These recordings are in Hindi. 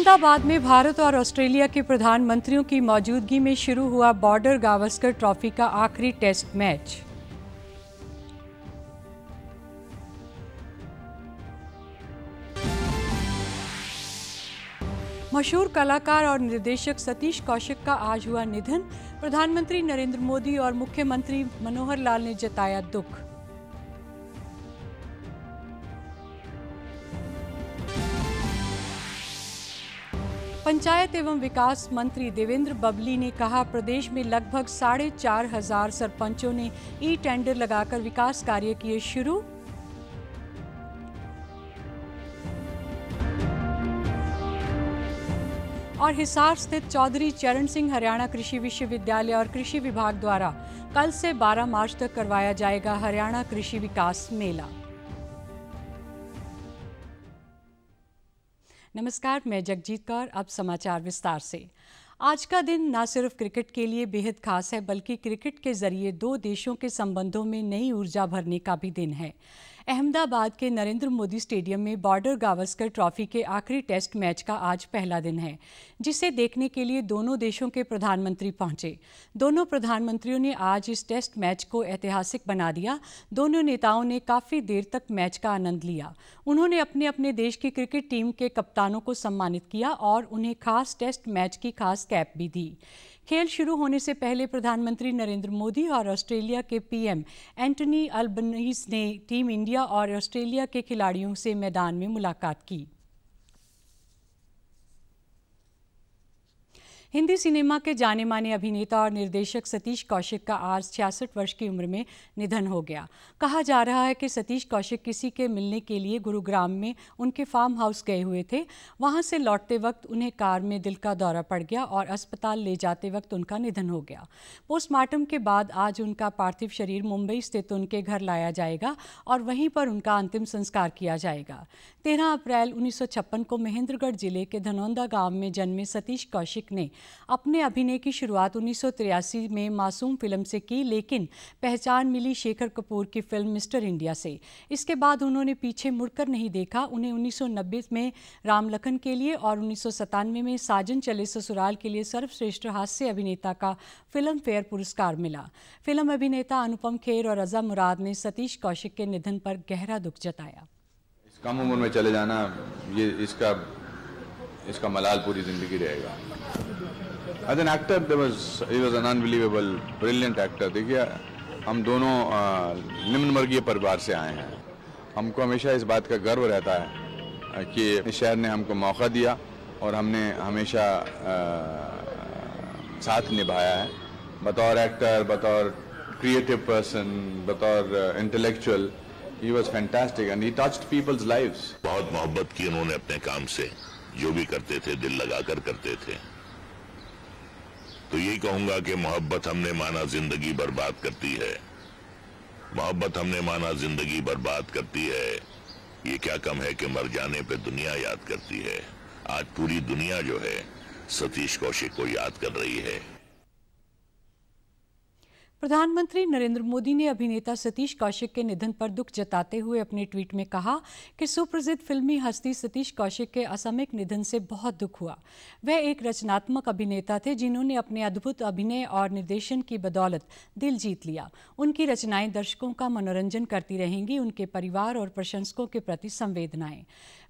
अहमदाबाद में भारत और ऑस्ट्रेलिया के प्रधानमंत्रियों की मौजूदगी में शुरू हुआ बॉर्डर गावस्कर ट्रॉफी का आखिरी टेस्ट मैच। मशहूर कलाकार और निर्देशक सतीश कौशिक का आज हुआ निधन। प्रधानमंत्री नरेंद्र मोदी और मुख्यमंत्री मनोहर लाल ने जताया दुख। पंचायत एवं विकास मंत्री देवेंद्र बबली ने कहा, प्रदेश में लगभग 4,500 सरपंचों ने ई टेंडर लगाकर विकास कार्य किए शुरू। और हिसार स्थित चौधरी चरण सिंह हरियाणा कृषि विश्वविद्यालय और कृषि विभाग द्वारा कल से 12 मार्च तक करवाया जाएगा हरियाणा कृषि विकास मेला। नमस्कार, मैं जगजीत कौर। अब समाचार विस्तार से। आज का दिन न सिर्फ क्रिकेट के लिए बेहद खास है, बल्कि क्रिकेट के जरिए दो देशों के संबंधों में नई ऊर्जा भरने का भी दिन है। अहमदाबाद के नरेंद्र मोदी स्टेडियम में बॉर्डर गावस्कर ट्रॉफी के आखिरी टेस्ट मैच का आज पहला दिन है, जिसे देखने के लिए दोनों देशों के प्रधानमंत्री पहुंचे। दोनों प्रधानमंत्रियों ने आज इस टेस्ट मैच को ऐतिहासिक बना दिया। दोनों नेताओं ने काफ़ी देर तक मैच का आनंद लिया। उन्होंने अपने अपने देश की क्रिकेट टीम के कप्तानों को सम्मानित किया और उन्हें खास टेस्ट मैच की खास कैप भी दी। खेल शुरू होने से पहले प्रधानमंत्री नरेंद्र मोदी और ऑस्ट्रेलिया के पीएम एंटनी अल्बनीज़ ने टीम इंडिया और ऑस्ट्रेलिया के खिलाड़ियों से मैदान में मुलाकात की। हिंदी सिनेमा के जाने माने अभिनेता और निर्देशक सतीश कौशिक का आज 66 वर्ष की उम्र में निधन हो गया। कहा जा रहा है कि सतीश कौशिक किसी के मिलने के लिए गुरुग्राम में उनके फार्म हाउस गए हुए थे। वहां से लौटते वक्त उन्हें कार में दिल का दौरा पड़ गया और अस्पताल ले जाते वक्त उनका निधन हो गया। पोस्टमार्टम के बाद आज उनका पार्थिव शरीर मुंबई स्थित उनके घर लाया जाएगा और वहीं पर उनका अंतिम संस्कार किया जाएगा। 13 अप्रैल 1956 को महेंद्रगढ़ जिले के धनौंदा गाँव में जन्मे सतीश कौशिक ने अपने अभिनय की शुरुआत 1983 में मासूम फिल्म से की, लेकिन पहचान मिली शेखर कपूर की फिल्म मिस्टर इंडिया से। इसके बाद उन्होंने पीछे मुड़कर नहीं देखा। उन्हें 1990 में राम लखन के लिए और 1997 में साजन चले ससुराल के लिए सर्वश्रेष्ठ हास्य अभिनेता का फिल्म फेयर पुरस्कार मिला। फिल्म अभिनेता अनुपम खेर और रजा मुराद ने सतीश कौशिक के निधन पर गहरा दुख जताया। कम उम्र में चले जाना, ये इसका मलाल पूरी जिंदगी रहेगा। As an actor, he was an unbelievable, brilliant actor. देखिए, हम दोनों निम्न वर्गीय परिवार से आए हैं। हमको हमेशा इस बात का गर्व रहता है कि इस शहर ने हमको मौका दिया और हमने हमेशा साथ निभाया है। बतौर एक्टर, बतौर क्रिएटिव पर्सन, बतौर intellectual, he was fantastic and he touched people's lives. बहुत मोहब्बत की उन्होंने अपने काम से, जो भी करते थे दिल लगाकर करते थे। तो यही कहूंगा कि मोहब्बत हमने माना जिंदगी बर्बाद करती है। मोहब्बत हमने माना जिंदगी बर्बाद करती है। ये क्या कम है कि मर जाने पे दुनिया याद करती है। आज पूरी दुनिया जो है सतीश कौशिक को याद कर रही है। प्रधानमंत्री नरेंद्र मोदी ने अभिनेता सतीश कौशिक के निधन पर दुख जताते हुए अपने ट्वीट में कहा कि सुप्रसिद्ध फिल्मी हस्ती सतीश कौशिक के असामयिक निधन से बहुत दुख हुआ। वह एक रचनात्मक अभिनेता थे जिन्होंने अपने अद्भुत अभिनय और निर्देशन की बदौलत दिल जीत लिया। उनकी रचनाएं दर्शकों का मनोरंजन करती रहेंगी। उनके परिवार और प्रशंसकों के प्रति संवेदनाएं।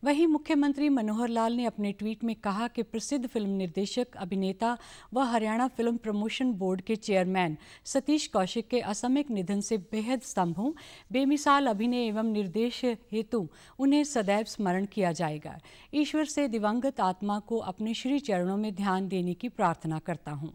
वहीं मुख्यमंत्री मनोहर लाल ने अपने ट्वीट में कहा कि प्रसिद्ध फिल्म निर्देशक, अभिनेता व हरियाणा फिल्म प्रमोशन बोर्ड के चेयरमैन सतीश कौशिक के असामयिक निधन से बेहद स्तंभ हूँ। बेमिसाल अभिनय एवं निर्देश हेतु उन्हें सदैव स्मरण किया जाएगा। ईश्वर से दिवंगत आत्मा को अपने श्री चरणों में ध्यान देने की प्रार्थना करता हूँ।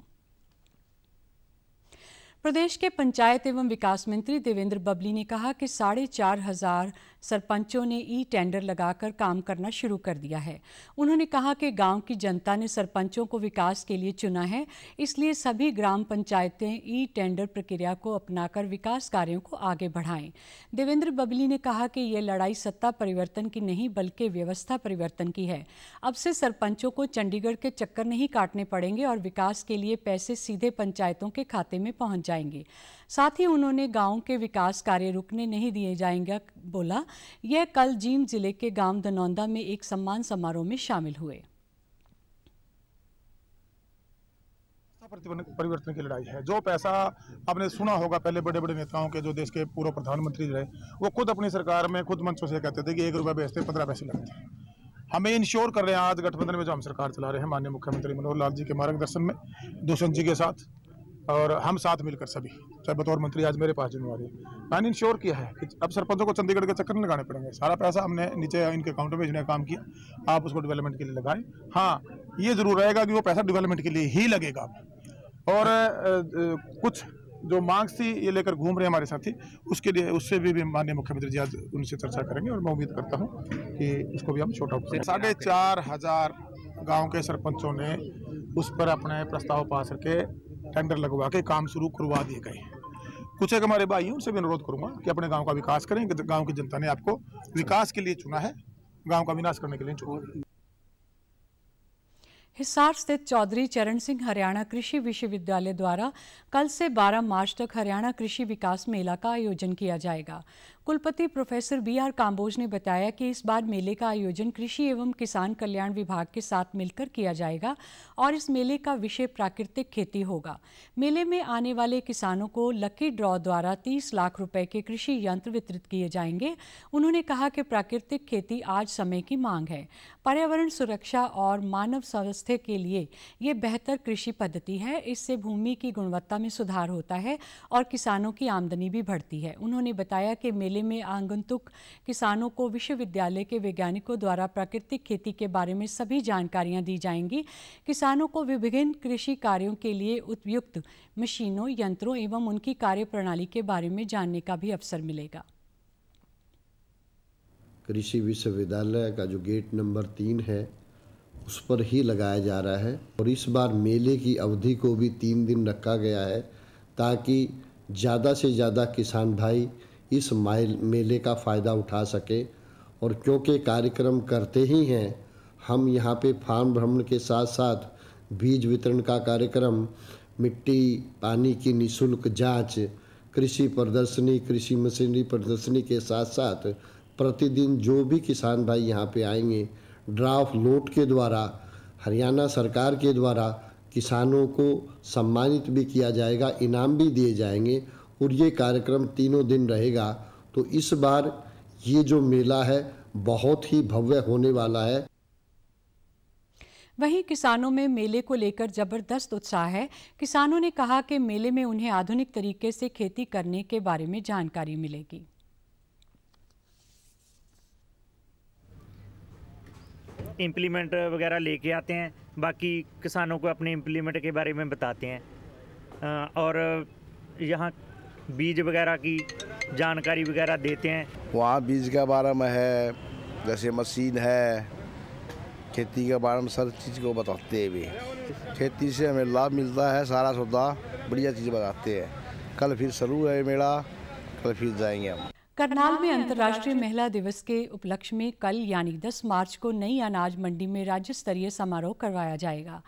प्रदेश के पंचायत एवं विकास मंत्री देवेंद्र बबली ने कहा कि 4,500 सरपंचों ने ई टेंडर लगाकर काम करना शुरू कर दिया है। उन्होंने कहा कि गांव की जनता ने सरपंचों को विकास के लिए चुना है, इसलिए सभी ग्राम पंचायतें ई टेंडर प्रक्रिया को अपनाकर विकास कार्यों को आगे बढ़ाएं। देवेंद्र बबली ने कहा कि ये लड़ाई सत्ता परिवर्तन की नहीं बल्कि व्यवस्था परिवर्तन की है। अब से सरपंचों को चंडीगढ़ के चक्कर नहीं काटने पड़ेंगे और विकास के लिए पैसे सीधे पंचायतों के खाते में पहुंच जाएंगे। साथ ही उन्होंने गांव के विकास कार्य रुकने नहीं दिए जाएंगे बोला। यह कल जींद जिले के गांव धनौंदा में एक सम्मान समारोह में शामिल हुए। परिवर्तन की लड़ाई है। जो पैसा आपने सुना होगा पहले बड़े बड़े नेताओं के, जो देश के पूर्व प्रधानमंत्री रहे, वो खुद अपनी सरकार में खुद मंचों से कहते थे कि 1 रुपया बेचते 15 पैसे लगते हैं। हमें इंश्योर कर रहे हैं आज गठबंधन में जो हम सरकार चला रहे हैं माननीय मुख्यमंत्री मनोहर लाल जी के मार्गदर्शन में, दुष्यंत जी के साथ और हम साथ मिलकर सभी, चाहे बतौर मंत्री आज मेरे पास जिम्मेवारी है, मैंने इंश्योर किया है कि अब सरपंचों को चंडीगढ़ के चक्कर नहीं लगाने पड़ेंगे। सारा पैसा हमने नीचे इनके अकाउंट में भेजने का काम किया, आप उसको डेवलपमेंट के लिए लगाएं। हाँ, ये जरूर रहेगा कि वो पैसा डेवलपमेंट के लिए ही लगेगा। और कुछ जो मांग थी ये लेकर घूम रहे हैं हमारे साथी, उसके लिए उससे भी माननीय मुख्यमंत्री जी आज उनसे चर्चा करेंगे और मैं उम्मीद करता हूँ कि उसको भी हम शॉर्ट आउट करें। 4,500 गाँव के सरपंचों ने उस पर अपने प्रस्ताव पास करके टेंडर लगवा के काम शुरू करवा दिए गए। कुछ एक हमारे भाई हैं, उनसे भी अनुरोध करूंगा कि अपने गांव का विकास करें। गांव की जनता ने आपको विकास के लिए चुना है, गांव का विनाश करने के लिए चुना। हिसार स्थित चौधरी चरण सिंह हरियाणा कृषि विश्वविद्यालय द्वारा कल से 12 मार्च तक हरियाणा कृषि विकास मेला का आयोजन किया जाएगा। कुलपति प्रोफेसर BR काम्बोज ने बताया कि इस बार मेले का आयोजन कृषि एवं किसान कल्याण विभाग के साथ मिलकर किया जाएगा और इस मेले का विषय प्राकृतिक खेती होगा। मेले में आने वाले किसानों को लकी ड्रॉ द्वारा 30 लाख रुपए के कृषि यंत्र वितरित किए जाएंगे। उन्होंने कहा कि प्राकृतिक खेती आज समय की मांग है। पर्यावरण सुरक्षा और मानव स्वास्थ्य के लिए ये बेहतर कृषि पद्धति है। इससे भूमि की गुणवत्ता में सुधार होता है और किसानों की आमदनी भी बढ़ती है। उन्होंने बताया कि मेले में आगंतुक किसानों को विश्वविद्यालय के वैज्ञानिकों द्वारा प्राकृतिक खेती के बारे में सभी जानकारियां दी जाएंगी। किसानों को विभिन्न कृषि कार्यों के लिए उपयुक्त मशीनों, यंत्रों एवं उनकी कार्यप्रणाली के बारे में जानने का भी अवसर मिलेगा। कृषि विश्वविद्यालय का जो गेट नंबर 3 है उस पर ही लगाया जा रहा है और इस बार मेले की अवधि को भी 3 दिन रखा गया है ताकि ज़्यादा से ज़्यादा किसान भाई इस मेले का फ़ायदा उठा सके। और क्योंकि कार्यक्रम करते ही हैं, हम यहाँ पे फार्म भ्रमण के साथ साथ बीज वितरण का कार्यक्रम, मिट्टी पानी की निःशुल्क जांच, कृषि प्रदर्शनी, कृषि मशीनरी प्रदर्शनी के साथ साथ प्रतिदिन जो भी किसान भाई यहाँ पे आएंगे, ड्राफ्ट लोट के द्वारा हरियाणा सरकार के द्वारा किसानों को सम्मानित भी किया जाएगा, इनाम भी दिए जाएंगे और ये कार्यक्रम 3 दिन रहेगा। तो इस बार ये जो मेला है बहुत ही भव्य होने वाला है। वहीं किसानों में मेले को लेकर जबरदस्त उत्साह है। किसानों ने कहा कि मेले में उन्हें आधुनिक तरीके से खेती करने के बारे में जानकारी मिलेगी। इम्प्लीमेंट वगैरह लेके आते हैं, बाकी किसानों को अपने इम्प्लीमेंट के बारे में बताते हैं और यहाँ बीज वगैरह की जानकारी वगैरह देते हैं। वहाँ बीज के बारे में है, जैसे मशीन है, खेती के बारे में सर चीज़ को बताते हैं भी। खेती से हमें लाभ मिलता है, सारा सौदा बढ़िया चीज़ बताते हैं। कल फिर शुरू है मेला, कल फिर जाएंगे हम। करनाल में अंतर्राष्ट्रीय महिला दिवस के उपलक्ष्य में कल यानी 10 मार्च को नई अनाज मंडी में राज्य स्तरीय समारोह करवाया जाएगा।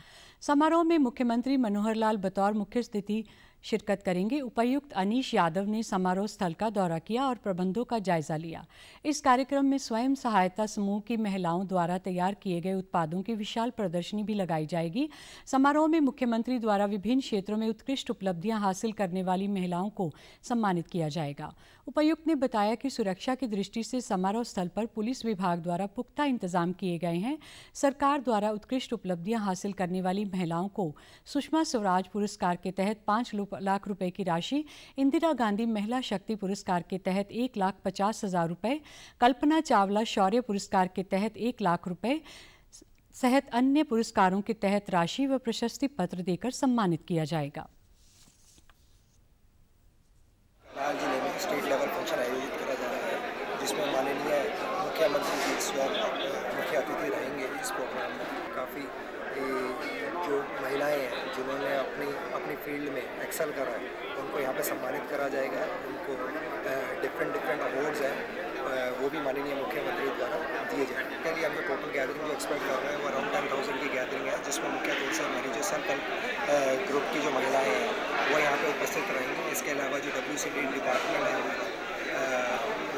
समारोह में मुख्यमंत्री मनोहर लाल बतौर मुख्य अतिथि शिरकत करेंगे। उपायुक्त अनीश यादव ने समारोह स्थल का दौरा किया और प्रबंधों का जायजा लिया। इस कार्यक्रम में स्वयं सहायता समूह की महिलाओं द्वारा तैयार किए गए उत्पादों की विशाल प्रदर्शनी भी लगाई जाएगी। समारोह में मुख्यमंत्री द्वारा विभिन्न क्षेत्रों में उत्कृष्ट उपलब्धियां हासिल करने वाली महिलाओं को सम्मानित किया जाएगा। उपायुक्त ने बताया कि सुरक्षा की दृष्टि से समारोह स्थल पर पुलिस विभाग द्वारा पुख्ता इंतजाम किए गए हैं। सरकार द्वारा उत्कृष्ट उपलब्धियां हासिल करने वाली महिलाओं को सुषमा स्वराज पुरस्कार के तहत 5 लाख रुपए की राशि, इंदिरा गांधी महिला शक्ति पुरस्कार के तहत 1,50,000 रुपए, कल्पना चावला शौर्य पुरस्कार के तहत 1 लाख रुपए सहित अन्य पुरस्कारों के तहत राशि व प्रशस्ति पत्र देकर सम्मानित किया जाएगा। जिले में स्टेट लेवल फंक्शन आयोजित करा जा रहा है, जिसमें माननीय मुख्यमंत्री जी स्वयं मुख्य अतिथि रहेंगे। इस प्रोग्राम में काफ़ी जो महिलाएं हैं जिन्होंने अपनी फील्ड में एक्सेल करा है, उनको यहाँ पे सम्मानित करा जाएगा। उनको डिफरेंट अवार्ड्स हैं, वो भी माननीय मुख्यमंत्री द्वारा दिए जाएंगे। के लिए हम जो टोटल गैदरिंग जो एक्सपेक्ट कर रहे हैं वो अराउंड 10,000 की गैदरिंग है, जिसमें मुख्य तौर से हमारी जो सेल्फ हेल्प ग्रुप की जो महिलाएँ हैं वो यहाँ पे उपस्थित रहेंगी। इसके अलावा जो WCD डिपार्टमेंट है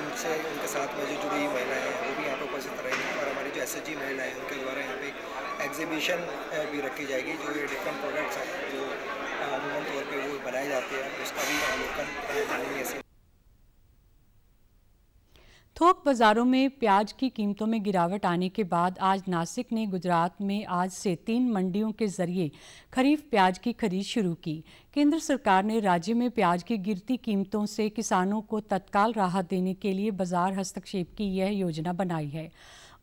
उनके साथ में जो जुड़ी हुई महिलाएँ हैं वो भी यहाँ पे उपस्थित रहेंगी और हमारी जो SHG महिलाएँ हैं उनके द्वारा यहाँ पे एग्जीबिशन भी रखी जाएगी। जो ये डिफरेंट प्रोडक्ट्स हैं जो अमूमन तौर पे वो बनाए जाते हैं, उसका भी अवलोकन करेंगे। थोक बाजारों में प्याज की कीमतों में गिरावट आने के बाद आज नासिक ने गुजरात में आज से 3 मंडियों के जरिए खरीफ प्याज की खरीद शुरू की। केंद्र सरकार ने राज्य में प्याज की गिरती कीमतों से किसानों को तत्काल राहत देने के लिए बाजार हस्तक्षेप की यह योजना बनाई है।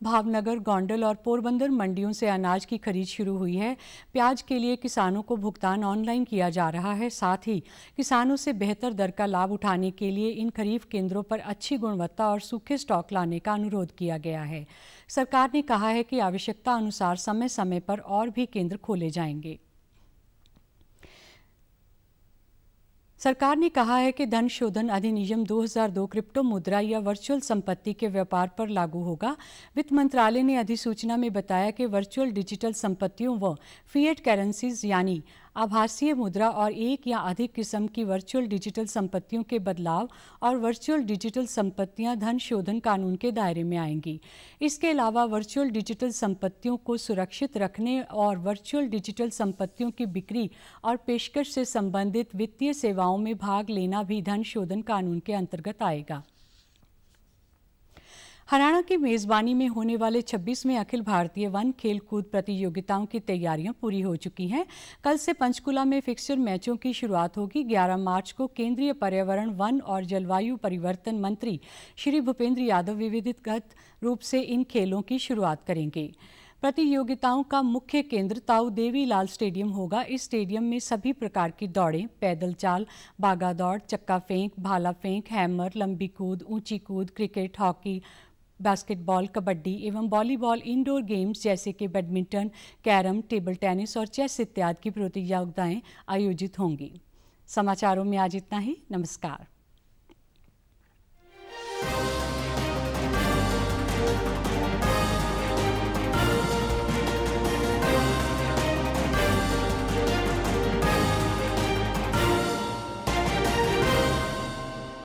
भावनगर, गोंडल और पोरबंदर मंडियों से अनाज की खरीद शुरू हुई है। प्याज के लिए किसानों को भुगतान ऑनलाइन किया जा रहा है। साथ ही किसानों से बेहतर दर का लाभ उठाने के लिए इन खरीफ केंद्रों पर अच्छी गुणवत्ता और सूखे स्टॉक लाने का अनुरोध किया गया है। सरकार ने कहा है कि आवश्यकता अनुसार समय समय पर और भी केंद्र खोले जाएंगे। सरकार ने कहा है कि धन शोधन अधिनियम 2002 क्रिप्टो मुद्रा या वर्चुअल संपत्ति के व्यापार पर लागू होगा। वित्त मंत्रालय ने अधिसूचना में बताया कि वर्चुअल डिजिटल संपत्तियों व फिएट करेंसीज यानी आभासीय मुद्रा और एक या अधिक किस्म की वर्चुअल डिजिटल संपत्तियों के बदलाव और वर्चुअल डिजिटल संपत्तियां धन शोधन कानून के दायरे में आएंगी। इसके अलावा वर्चुअल डिजिटल संपत्तियों को सुरक्षित रखने और वर्चुअल डिजिटल संपत्तियों की बिक्री और पेशकश से संबंधित वित्तीय सेवाओं में भाग लेना भी धन शोधन कानून के अंतर्गत आएगा। हरियाणा की मेज़बानी में होने वाले 26वें अखिल भारतीय वन खेल कूद प्रतियोगिताओं की तैयारियां पूरी हो चुकी हैं। कल से पंचकुला में फिक्सचर मैचों की शुरुआत होगी। 11 मार्च को केंद्रीय पर्यावरण, वन और जलवायु परिवर्तन मंत्री श्री भूपेंद्र यादव विधिवत रूप से इन खेलों की शुरुआत करेंगे। प्रतियोगिताओं का मुख्य केंद्र ताऊ देवी लाल स्टेडियम होगा। इस स्टेडियम में सभी प्रकार की दौड़ें, पैदल चाल, बागा दौड़, चक्का फेंक, भाला फेंक, हैमर, लंबी कूद, ऊंची कूद, क्रिकेट, हॉकी, बास्केटबॉल, कबड्डी एवं वॉलीबॉल, इंडोर गेम्स जैसे कि बैडमिंटन, कैरम, टेबल टेनिस और चेस इत्यादि की प्रतियोगिताएं आयोजित होंगी। समाचारों में आज इतना ही। नमस्कार।